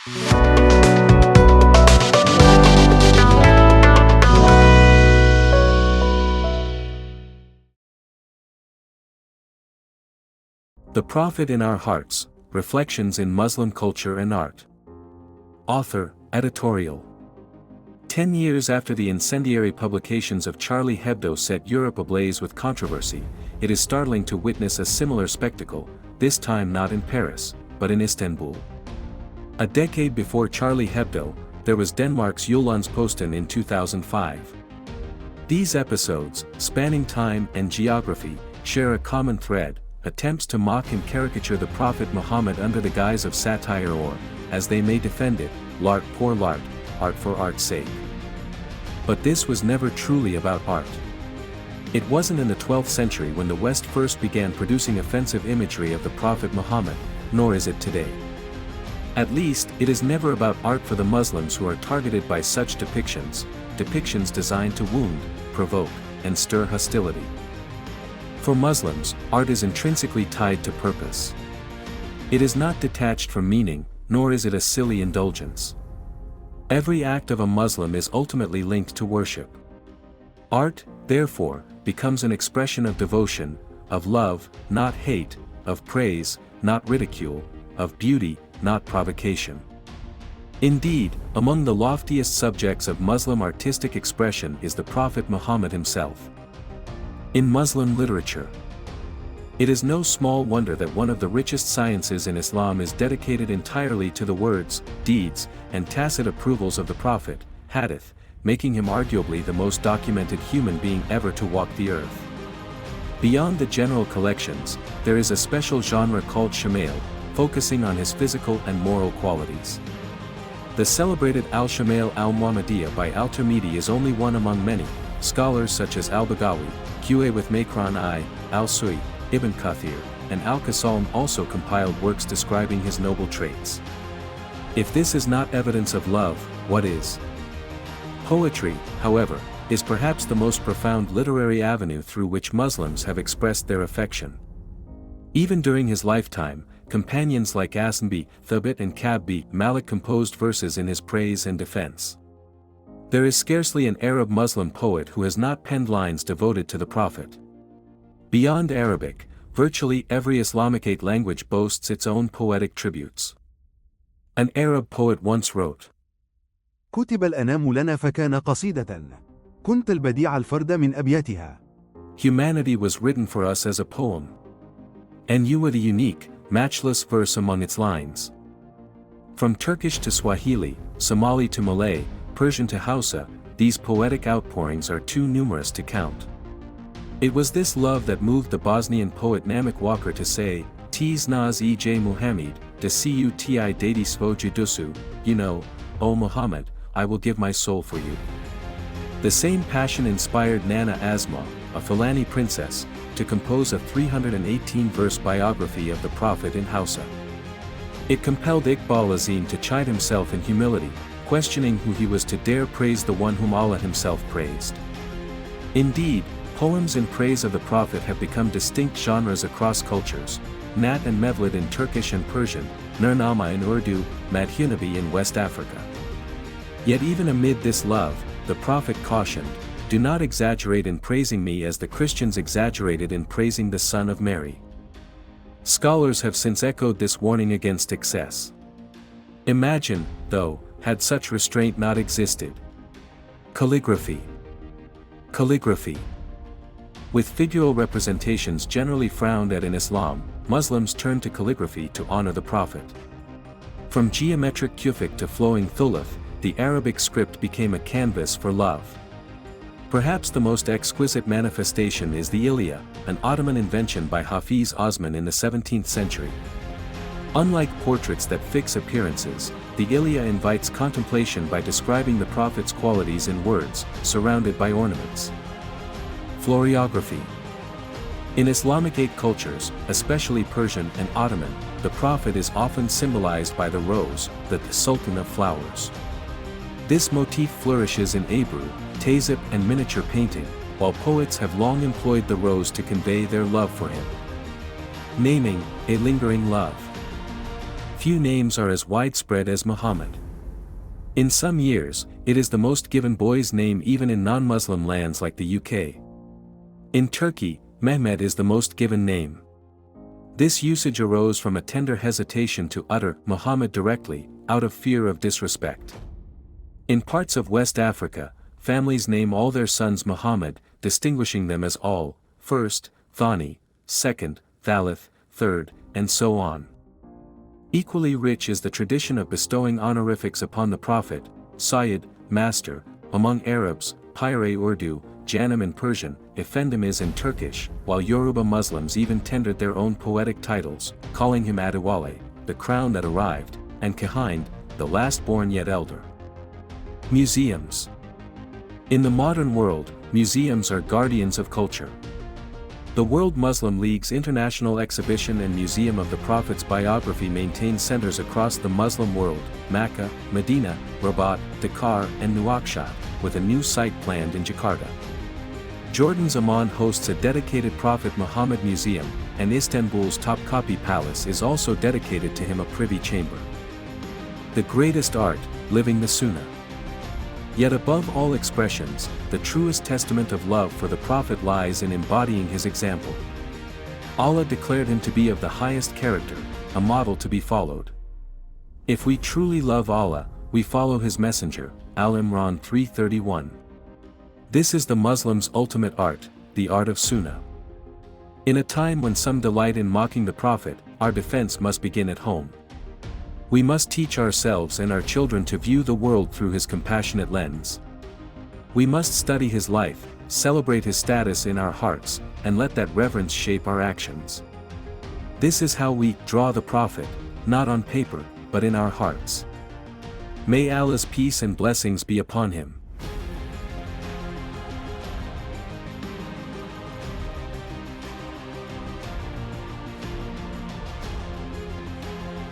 The Prophet in Our Hearts, Reflections in Muslim Culture and Art. Author, editorial. 10 years after the incendiary publications of Charlie Hebdo set Europe ablaze with controversy, it is startling to witness a similar spectacle, this time not in Paris, but in Istanbul. A decade before Charlie Hebdo, there was Denmark's Jyllands-Posten in 2005. These episodes, spanning time and geography, share a common thread: attempts to mock and caricature the Prophet Muhammad under the guise of satire or, as they may defend it, l'art pour l'art, art for art's sake. But this was never truly about art. It wasn't in the 12th century when the West first began producing offensive imagery of the Prophet Muhammad, nor is it today. At least, it is never about art for the Muslims who are targeted by such depictions designed to wound, provoke, and stir hostility. For Muslims, art is intrinsically tied to purpose. It is not detached from meaning, nor is it a silly indulgence. Every act of a Muslim is ultimately linked to worship. Art, therefore, becomes an expression of devotion, of love, not hate, of praise, not ridicule, of beauty, not provocation. Indeed, among the loftiest subjects of Muslim artistic expression is the Prophet Muhammad himself. In Muslim literature, it is no small wonder that one of the richest sciences in Islam is dedicated entirely to the words, deeds, and tacit approvals of the Prophet, hadith, making him arguably the most documented human being ever to walk the earth. Beyond the general collections, there is a special genre called Shamail, focusing on his physical and moral qualities. The celebrated Al-Shamail al-Muhammadiyya by Al-Tirmidhi is only one among many. Scholars such as al-Baghawi, Qa with Makran I, al-Sui, Ibn Kathir, and al-Qasalm also compiled works describing his noble traits. If this is not evidence of love, what is? Poetry, however, is perhaps the most profound literary avenue through which Muslims have expressed their affection. Even during his lifetime, companions like Asnbi, Thabit and Kabbi Malik composed verses in his praise and defense. There is scarcely an Arab Muslim poet who has not penned lines devoted to the Prophet. Beyond Arabic, virtually every Islamicate language boasts its own poetic tributes. An Arab poet once wrote, كتب الأنام لنا فكان قصيدة كنت البديع الفرد من أبياتها. Humanity was written for us as a poem. And you were the unique, matchless verse among its lines. From Turkish to Swahili, Somali to Malay, Persian to Hausa, these poetic outpourings are too numerous to count. It was this love that moved the Bosnian poet Namik Walker to say, Tiz naz ej Muhammad, de cuti dadi svo judusu, you know, O Muhammad, I will give my soul for you. The same passion inspired Nana Asma, a Fulani princess, to compose a 318-verse biography of the Prophet in Hausa. It compelled Iqbal Azim to chide himself in humility, questioning who he was to dare praise the one whom Allah himself praised. Indeed, poems in praise of the Prophet have become distinct genres across cultures, Nat and Mevlid in Turkish and Persian, Nurnama in Urdu, Madhunabi in West Africa. Yet even amid this love, the Prophet cautioned, do not exaggerate in praising me as the Christians exaggerated in praising the Son of Mary. Scholars have since echoed this warning against excess. Imagine, though, had such restraint not existed. Calligraphy. Calligraphy. With figural representations generally frowned at in Islam, Muslims turned to calligraphy to honor the Prophet. From geometric Kufic to flowing thulath, the Arabic script became a canvas for love. Perhaps the most exquisite manifestation is the Ilia, an Ottoman invention by Hafiz Osman in the 17th century. Unlike portraits that fix appearances, the Ilia invites contemplation by describing the Prophet's qualities in words, surrounded by ornaments. Floriography. In Islamicate cultures, especially Persian and Ottoman, the Prophet is often symbolized by the rose, the sultan of flowers. This motif flourishes in Ebru, Tazip and miniature painting, while poets have long employed the rose to convey their love for him. Naming, a lingering love. few names are as widespread as Muhammad. In some years, it is the most given boy's name even in non-Muslim lands like the UK. In Turkey, Mehmet is the most given name. This usage arose from a tender hesitation to utter Muhammad directly, out of fear of disrespect. In parts of West Africa, families name all their sons Muhammad, distinguishing them as all, first, Thani, second, Thalith, third, and so on. Equally rich is the tradition of bestowing honorifics upon the Prophet, Sayyid, Master, among Arabs, Pire Urdu, Janam in Persian, Efendim is in Turkish, while Yoruba Muslims even tendered their own poetic titles, calling him Adewale, the crown that arrived, and Kahind, the last born yet elder. Museums. In the modern world, museums are guardians of culture. The World Muslim League's International Exhibition and Museum of the Prophet's Biography maintains centers across the Muslim world, Mecca, Medina, Rabat, Dakar, and Nouakchott, with a new site planned in Jakarta. Jordan's Amman hosts a dedicated Prophet Muhammad Museum, and Istanbul's Topkapi Palace is also dedicated to him, a privy chamber. The greatest art, living the Sunnah. Yet above all expressions, the truest testament of love for the Prophet lies in embodying his example. Allah declared him to be of the highest character, a model to be followed. If we truly love Allah, we follow his messenger, Al-Imran 3:31. This is the Muslim's ultimate art, the art of Sunnah. In a time when some delight in mocking the Prophet, our defense must begin at home. We must teach ourselves and our children to view the world through his compassionate lens. We must study his life, celebrate his status in our hearts, and let that reverence shape our actions. This is how we draw the Prophet, not on paper, but in our hearts. May Allah's peace and blessings be upon him.